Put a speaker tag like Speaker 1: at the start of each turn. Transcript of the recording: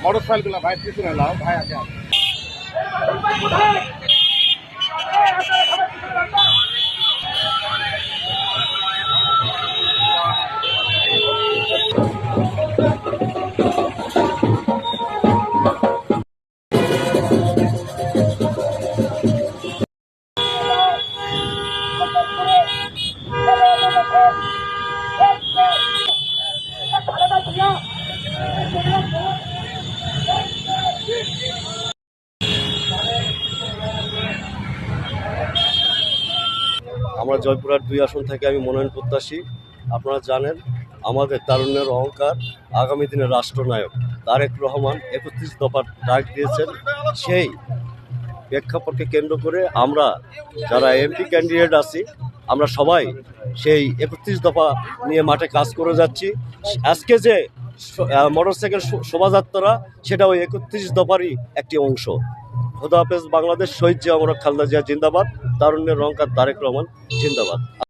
Speaker 1: Motor cycle ভাই পিছনে লাও ভাই আগে
Speaker 2: আমরা জয়পুরহাট 2 আসন থেকে আমি মনোনয়ন প্রত্যাশী। আপনারা জানেন আমাদের তারুণ্যের অহংকার, আগামী দিনের রাষ্ট্রনায়ক তারেক রহমান 31 দফার ডাক দিয়েছেন। সেই প্রেক্ষাপটকে কেন্দ্র করে আমরা যারা এমপি ক্যান্ডিডেট আছি আমরা সবাই সেই 31 দফা নিয়ে মাঠে কাজ করে যাচ্ছি। আজকে যে মোটরসাইকেল শোভাযাত্রা সেটা ওই 31 দফারই একটি অংশ। খোদা হাফেজ বাংলাদেশ, শহীদ জিয়া অমর খালেদা জিয়া জিন্দাবাদ, তারুণ্যের অহংকার তারেক রহমান জিন্দাবাদ।